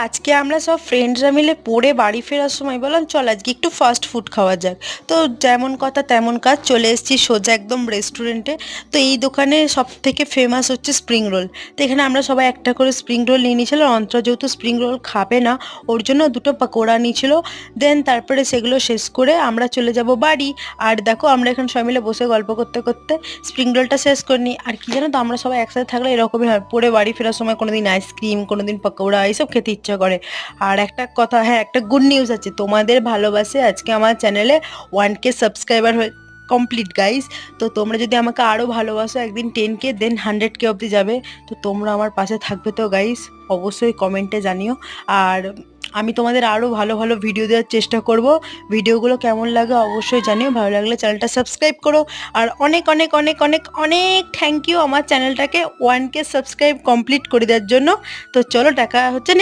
আজকে আমরা সব ফ্রেন্ডসরা মিলে পড়ে বাড়ি ফেরার সময় বললাম চল আজকে একটু ফাস্ট ফুড খাওয়া যাক। তো যেমন কথা তেমন কাজ, চলে এসেছি সোজা একদম রেস্টুরেন্টে। তো এই দোকানে সব থেকে ফেমাস হচ্ছে স্প্রিং রোল। তো এখানে আমরা সবাই একটা করে স্প্রিং রোল নিয়ে নিয়েছিল। অন্তরা যেহেতু স্প্রিং রোল খাবে না, ওর জন্য দুটো পকোড়া নিয়েছিল। দেন তারপরে সেগুলো শেষ করে আমরা চলে যাব বাড়ি। আর দেখো আমরা এখানে সবাই মিলে বসে গল্প করতে করতে স্প্রিং রোলটা শেষ করে নিই। আর কি জানো তো, আমরা সবাই একসাথে থাকলে এরকমই হয়, পরে বাড়ি ফেরার সময় কোনোদিন আইসক্রিম, কোনোদিন পকোড়া এইসব খেতে ইচ্ছা করে। আর একটা কথা, হ্যাঁ একটা গুড নিউজ আছে, তোমাদের ভালোবাসে আজকে আমার চ্যানেলে 1K সাবস্ক্রাইবার হয়ে কমপ্লিট গাইস। তো তোমরা যদি আমাকে আরও ভালোবাসো, একদিন 10K দেন 100K অবধি যাবে। তো তোমরা আমার পাশে থাকবে তো গাইস, অবশ্যই কমেন্টে জানিও। আর আমি তোমাদের আরও ভালো ভালো ভিডিও দেওয়ার চেষ্টা করব। ভিডিওগুলো কেমন লাগে অবশ্যই জানিও, ভালো লাগলে চ্যানেলটা সাবস্ক্রাইব করো। আর অনেক অনেক অনেক অনেক অনেক থ্যাংক ইউ আমার চ্যানেলটাকে 1K সাবস্ক্রাইব কমপ্লিট করে দেওয়ার জন্য। তো চলো, দেখা হচ্ছে